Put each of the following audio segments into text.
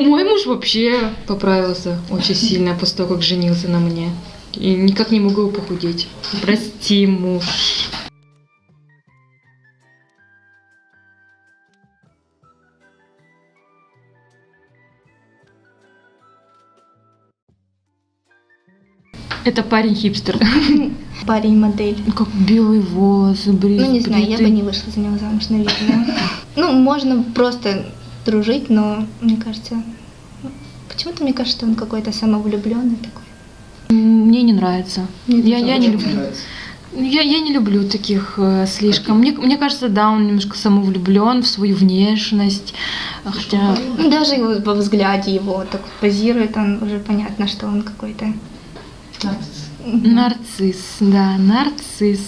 Мой муж вообще поправился очень сильно после того, как женился на мне. И никак не могу похудеть. Прости, муж. Это парень-хипстер. Парень-модель. Как белые волосы, Ну, не знаю, я бы не вышла за него замуж, наверное. Ну, можно просто дружить, но мне кажется... Почему-то мне кажется, что он какой-то самовлюбленный такой. Мне не нравится. Я не люблю. Нравится. Я не люблю таких слишком. Мне кажется, да, он немножко самовлюблен в свою внешность. Хотя... Ну, даже во взгляде его так позирует, он уже понятно, что он какой-то... Нарцисс, да, нарцисс.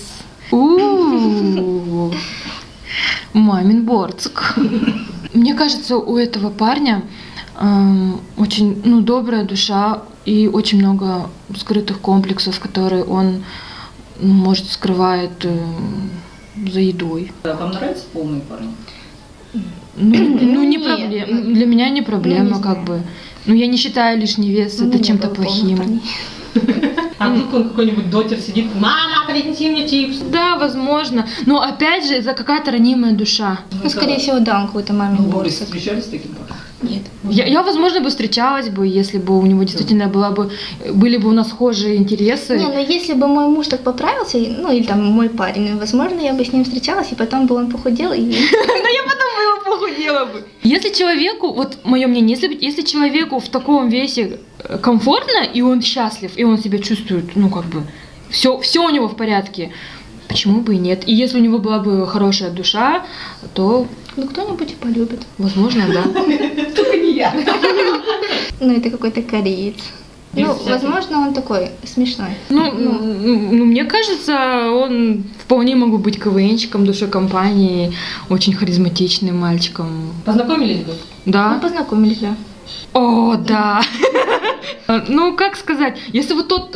У-у-у. Мамин борцик. Мне кажется, у этого парня очень, добрая душа и очень много скрытых комплексов, которые он, может, скрывает за едой. Вам нравится полный парень? Не Нет, проблема. Для меня не проблема, не как знаю. бы. Но я не считаю лишний вес это Не чем-то было полных плохим. парней. А вдруг он какой-нибудь дотер сидит, мама, принеси мне чипсы. Да, возможно. Но опять же, это какая-то ранимая душа. Ну, скорее всего, да, он какой-то мамин Вы борцик. встречались с таким парнем? Нет. Я, возможно, бы встречалась бы, если бы у него действительно были бы у нас схожие интересы. Не, ну если бы мой муж так поправился, ну или там мой парень, возможно, я бы с ним встречалась, и потом бы он похудел, и... Но я потом его похудела бы. Если человеку, вот мое мнение, если человеку в таком весе комфортно, и он счастлив, и он себя чувствует, все у него в порядке, почему бы и нет? И если у него была бы хорошая душа, то... Ну, кто-нибудь и полюбит. Возможно, да. Только не я. Ну, это какой-то кореец. Ну, возможно, он такой смешной. Мне кажется, он вполне мог бы быть КВНщиком, душой компании, очень харизматичным мальчиком. Познакомились бы? Мы Да? познакомились, да. О, да. Как сказать, если вот тот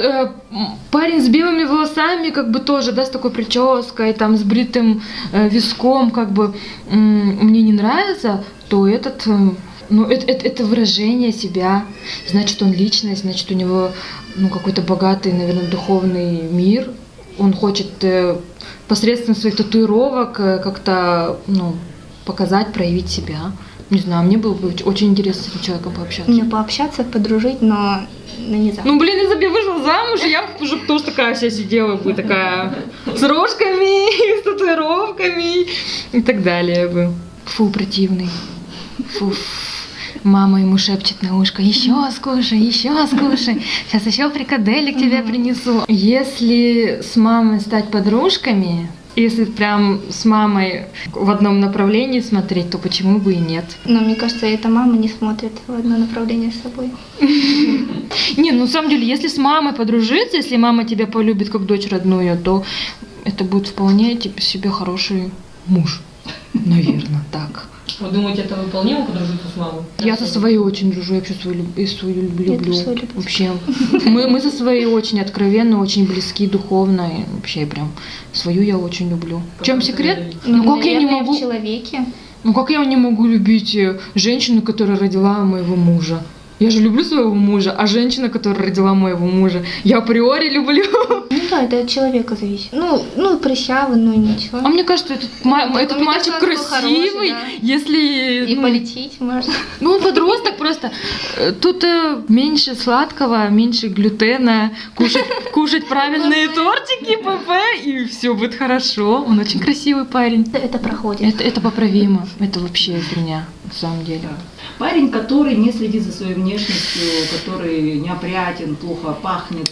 парень с белыми волосами, как бы тоже, да, с такой прической, там, с бритым виском, как бы, мне не нравится, то этот, это выражение себя, значит, он личность, значит, у него, какой-то богатый, наверное, духовный мир, он хочет посредством своих татуировок как-то, показать, проявить себя. Не знаю, мне было бы очень интересно с этим человеком пообщаться. Мне пообщаться, подружить, но не знаю. Если бы я вышла замуж, я бы уже тоже такая вся сидела бы, такая с рожками, с татуировками и так далее бы. Фу, противный. Фу. Мама ему шепчет на ушко: еще скушай, сейчас еще фрикаделек тебе принесу. Если с мамой стать подружками, если прям с мамой в одном направлении смотреть, то почему бы и нет? Но мне кажется, эта мама не смотрит в одно направление с собой. Не, на самом деле, если с мамой подружиться, если мама тебя полюбит как дочь родную, то это будет вполне себе хороший муж. Наверное, так. Вы думаете, это выполнимо подружиться с мамой? Я со своей очень дружу, я вообще свою люблю. Я тоже свою люблю. Вообще. Мы со своей очень откровенно, очень близки духовно. И вообще прям свою я очень люблю. В чем секрет? Как я не наверное, могу. в человеке. Как я не могу любить женщину, которая родила моего мужа? Я же люблю своего мужа, а женщина, которая родила моего мужа, я априори люблю. Ну да, это от человека зависит. Ну прыщавый, ну ничего. А мне кажется, этот мальчик мне кажется, он такой красивый, хороший, да. если... И полететь можно. Он подросток просто. Тут меньше сладкого, меньше глютена, кушать правильные тортики, ПП, и все будет хорошо. Он очень красивый парень. Это проходит. Это поправимо. Это вообще фигня, на самом деле. Парень, который не следит за своей внешностью, который неопрятен, плохо пахнет.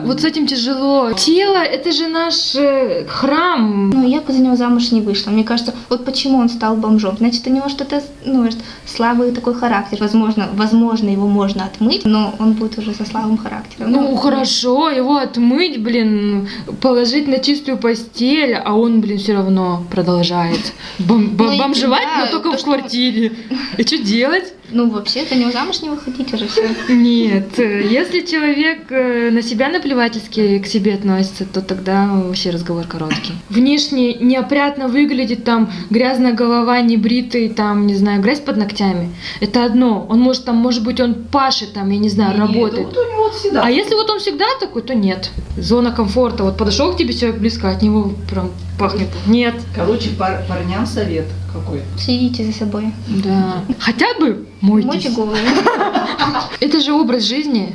Вот с этим тяжело. Тело — это же наш храм. Ну, я бы за него замуж не вышла. Мне кажется, вот почему он стал бомжом. Значит, у него что-то, слабый такой характер. Возможно, его можно отмыть, но он будет уже со слабым характером. Хорошо, его отмыть, положить на чистую постель, а он, все равно продолжает бомжевать, да, но только то, в что- квартире. И что делать? Ну, вообще, за него замуж не выходить уже все. Нет, если человек на себя наплевательски к себе относится, то тогда вообще разговор короткий. Внешне неопрятно выглядит, там грязная голова, небритый, там, не знаю, грязь под ногтями. Это одно. Он может там, может быть, он пашет там, я не знаю, работает. Вот у него всегда. А если вот он всегда такой, то нет. Зона комфорта. Вот подошел к тебе человек близко, от него прям пахнет. Нет. Короче, парням совет какой. Следите за собой. Да. Хотя бы Мойте мойтесь. голову. Это же образ жизни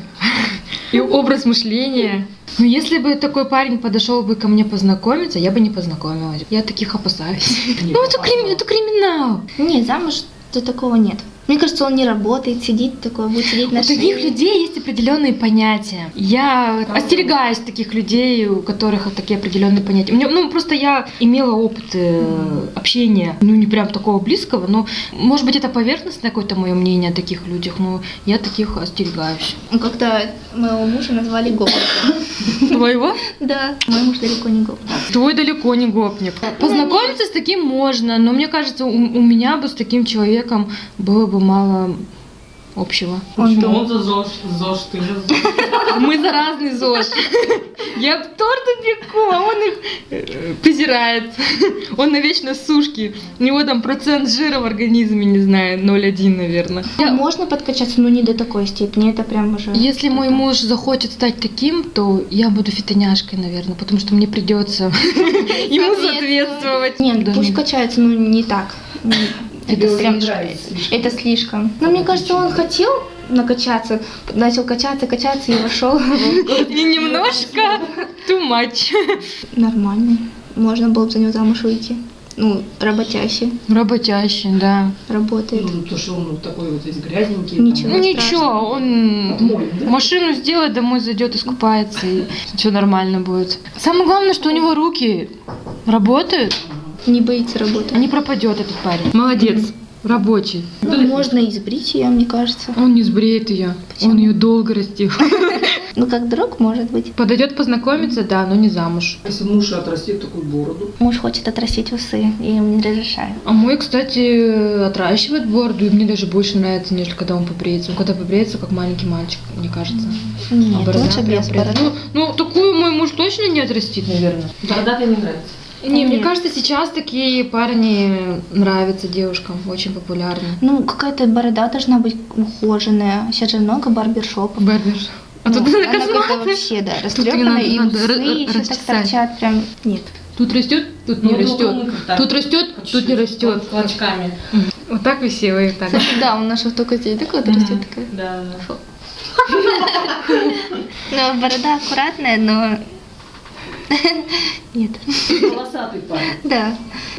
и образ мышления. Но если бы такой парень подошел бы ко мне познакомиться, я бы не познакомилась. Я таких опасаюсь. Ну, это криминал. Не, замуж то такого нет. Мне кажется, он не работает, сидит такой, будет сидеть на У таких шее. людей есть определенные понятия. Я остерегаюсь таких людей, у которых вот такие определенные понятия. Просто я имела опыт общения, не прям такого близкого, но, может быть, это поверхностное какое-то мое мнение о таких людях, но я таких остерегаюсь. Ну, как-то моего мужа назвали гопником. Твоего? Да, мой муж далеко не гопник. Твой далеко не гопник. Познакомиться с таким можно, но мне кажется, у меня бы с таким человеком было бы мало общего. Почему он за ЗОЖ, ты же ЗОЖ. Мы за разный ЗОЖ. Я торты пеку, а он их презирает. Он на вечной сушке. У него там процент жира в организме, не знаю, 0,1, наверное. Можно подкачаться, но не до такой степени, это прям уже... Если мой муж захочет стать таким, то я буду фитоняшкой, наверное, потому что мне придется ему соответствовать. Нет, Да, пусть качается, но не так. Тебе Это уже прям не нравится слишком. это слишком. Но мне кажется, он хотел накачаться, начал качаться и вошел. И немножко too much. Нормально. Можно было бы за него замуж выйти. Ну, работящий, Работящий, да. работает. Ну, то, что он вот такой вот весь грязненький. Ничего. Ну ничего, он Отмоем, да? машину сделает, домой зайдет, искупается, и все нормально будет. Самое главное, что у него руки работают, Не боится работать. а не пропадет этот парень. Молодец, рабочий. Ну, можно и сбрить ее, мне кажется. Он не сбреет ее, Почему? он ее долго растил. Ну, как друг, может быть. Подойдет познакомиться, да, но не замуж. Если муж отрастит такую бороду. Муж хочет отрастить усы, я ему не разрешаю. А мой, кстати, отращивает бороду, и мне даже больше нравится, нежели когда он побреется. Он когда побреется, как маленький мальчик, мне кажется. Нет, А борода лучше прям без приятно. бороды. Ну, такую мой муж точно не отрастит, наверное. Бородатый не нравится. Не, мне Нет. кажется, сейчас такие парни нравятся девушкам, очень популярны. Ну, какая-то борода должна быть ухоженная. Сейчас же много барбершопов. Бербер. А Ну, тут она косматая. как-то вообще, да, Тут её растрепанная, и надо усы еще так расчесать. торчат, прям нет. Тут растет, тут не Ну, растет. только так. Тут растет, тут не растет. Клочками. Вот так весело и так. Кстати, да, у наших только здесь такой вот растет такая. Да. Ну, борода аккуратная, но... Нет. Волосатый парень. Да.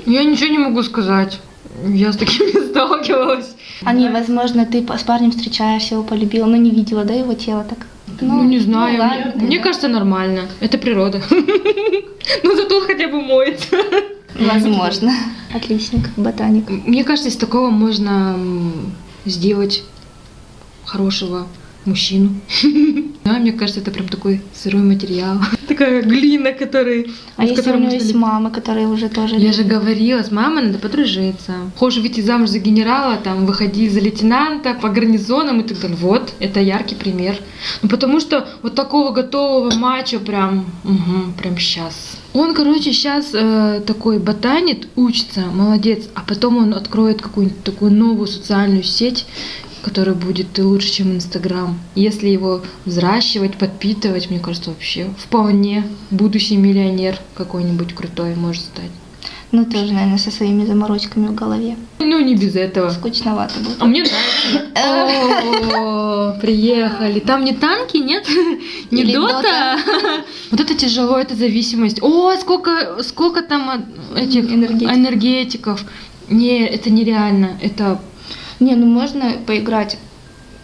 Я ничего не могу сказать. Я с таким не сталкивалась. Они, возможно, ты с парнем встречаешься, его полюбила, но не видела, да, его тело так? Ну, не знаю. ладно, Мне да. кажется, нормально. Это природа. Ну, зато он хотя бы моется. Возможно. Отличник, ботаник. Мне кажется, из такого можно сделать хорошего мужчину. Да, мне кажется, это прям такой сырой материал. Такая глина, который... А если у него есть мама, которая уже тоже... Я же говорила, с мамой надо подружиться. Хочешь выйти замуж за генерала, там, выходи за лейтенанта по гарнизонам и так далее. Вот, это яркий пример. Ну, потому что вот такого готового мачо прям, прям сейчас. Он, короче, сейчас такой ботанит, учится, молодец, а потом он откроет какую-нибудь такую новую социальную сеть, который будет лучше, чем Инстаграм. Если его взращивать, подпитывать, мне кажется, вообще вполне будущий миллионер какой-нибудь крутой может стать. Ну, тоже, наверное, со своими заморочками в голове. Ну, не без этого. Скучновато будет. А мне нравится. О, приехали. Там не танки, нет? Не Или дота? Вот это тяжело, это зависимость. О, сколько там этих энергетиков. Не, это нереально. Это... Не, ну можно поиграть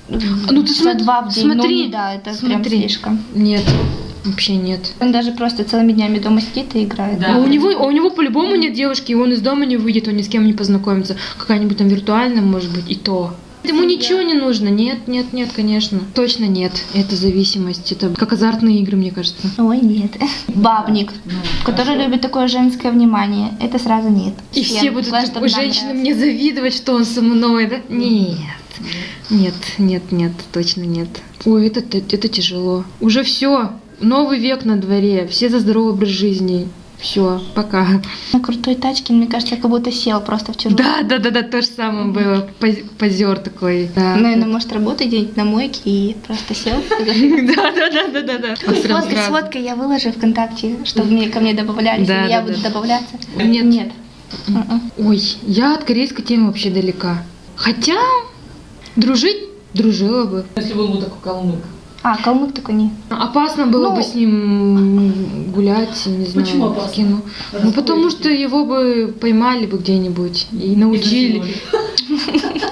Ну ты часа два в день, но смотри, не, да, это прям смотри. слишком. Нет, вообще нет. Он даже просто целыми днями дома сидит и играет. Да. А у него по-любому нет девушки, и он из дома не выйдет, он ни с кем не познакомится. Какая-нибудь там виртуальная, может быть, и то. Ему ничего не нужно. Нет, конечно. Точно нет. Это зависимость. Это как азартные игры, мне кажется. Ой, нет. Бабник, Ну, который любит такое женское внимание, это сразу нет. И все будут Главное, чтобы нам женщины нравилось. мне завидовать, что он со мной, да? Нет. Нет, точно нет. Ой, это тяжело. Уже все. Новый век на дворе. Все за здоровый образ жизни. Все, пока. На крутой тачке, мне кажется, как будто сел просто в тюрьму. Да, то же самое было. Позер такой. Да. Наверное, может работать где-нибудь на мойке и просто сел. Да. Сфоткай, я выложу ВКонтакте, чтобы ко мне добавлялись, Да, или я да, буду да. добавляться. Нет. Мгм. Ой, я от корейской темы вообще далека. Хотя дружить дружила бы. Если был бы такой калмык. А, калмык такой не. Опасно было Ну, бы с ним гулять, не знаю, Почему опасно? в кино. Ну потому что его бы поймали бы где-нибудь и научили.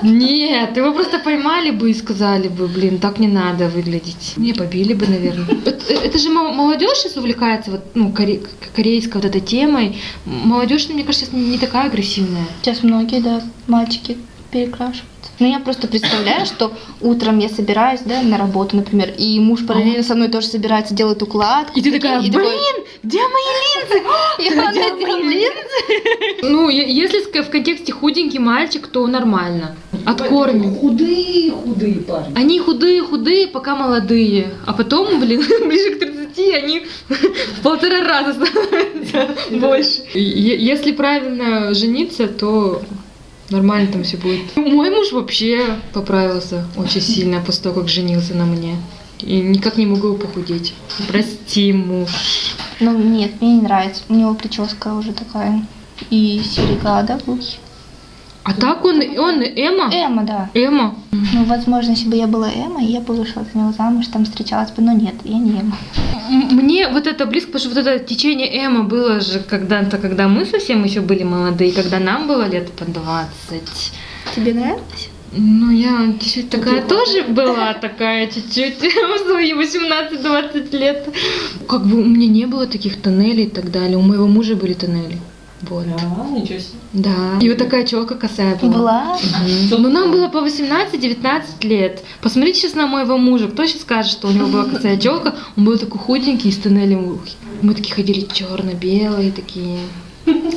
Нет, его просто поймали бы и сказали бы, блин, так не надо выглядеть. Не побили бы, наверное. Это же молодежь сейчас увлекается вот, ну, корейской вот этой темой. Молодежь, мне кажется, сейчас не такая агрессивная. Сейчас многие, да, мальчики перекрашиваются. Ну, я просто представляю, что утром я собираюсь, да, на работу, например, и муж параллельно со мной тоже собирается, делает укладку. И ты такая, и блин, такой, где мои линзы? И он Где надел мои мои линзы? Ну, если в контексте худенький мальчик, то нормально. Откормим. Худые парни. Они худые, пока молодые. А потом, блин, ближе к 30 они в 1,5 раза становятся больше. Если правильно жениться, то нормально там все будет. Мой муж вообще поправился очень сильно после того, как женился на мне. И никак не могу похудеть. Прости, муж. Ну, нет, мне не нравится. У него прическа уже такая. И серега, да, в ухе. А так он Эма? Эмма, да. Эма? Ну, возможно, если бы я была Эмма, я бы вышла за него замуж, там встречалась бы, но нет, я не Эмма. Мне вот это близко, потому что вот это течение Эма было же когда-то, когда мы совсем еще были молодые, когда нам было лет по 20. Тебе нравилось? Ну, я чуть-чуть такая тоже была, такая чуть-чуть, в свои 18-20 лет. Как бы у меня не было таких тоннелей и так далее, у моего мужа были тоннели. Вот. Да, ничего себе. Да. И вот такая челка косая была. Была. Мгм. Ну, нам было по 18-19 лет. Посмотрите сейчас на моего мужа. Кто сейчас скажет, что у него была косая челка? Он был такой худенький и с тоннелем в ухе. Мы такие ходили черно-белые такие.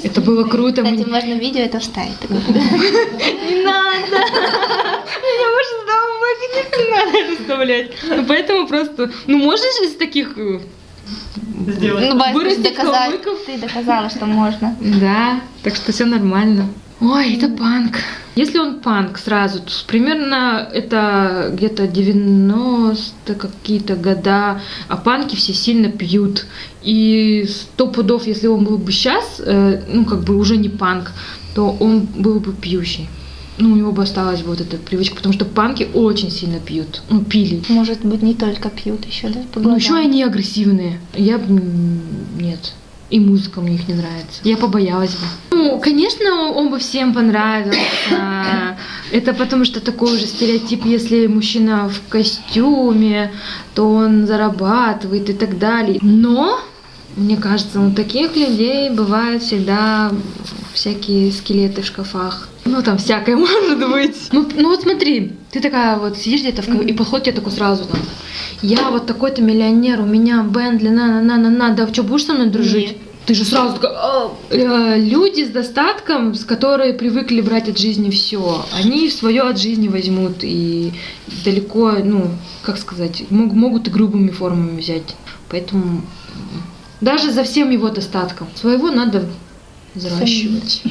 Это было круто. Кстати, можно видео это вставить. такое. Не надо! Меня муж сказал, не надо это вставлять. Ну, поэтому просто... Ну, можешь из таких... Сделать. Ну, Бась, Вырастить калмыков? ты доказала, что можно. Да, так что все нормально. Ой, это панк. Если он панк сразу, то примерно это где-то 90 какие-то года, а панки все сильно пьют. И 100 пудов, если он был бы сейчас, ну как бы уже не панк, то он был бы пьющий. Ну, у него бы осталась бы вот эта привычка, потому что панки очень сильно пьют. Ну, пили. Может быть, не только пьют еще, да? по Ну, еще глазам. они агрессивные. Я бы нет. И музыка мне их не нравится. Я побоялась бы. Ну, конечно, он бы всем понравился. Это потому что такой уже стереотип, если мужчина в костюме, то он зарабатывает и так далее. Но, мне кажется, у таких людей бывают всегда всякие скелеты в шкафах. Ну, там всякое может быть. Ну вот смотри, ты такая вот сидишь где-то и подходит тебе такой сразу там. Я вот такой-то миллионер, у меня Бентли, на-на-на-на-на, да что, будешь со мной дружить? Нет. Ты же сразу такая... Люди с достатком, с которые привыкли брать от жизни все, они свое от жизни возьмут и далеко, ну, как сказать, могут и грубыми формами взять. Поэтому даже за всем его достатком своего надо взращивать.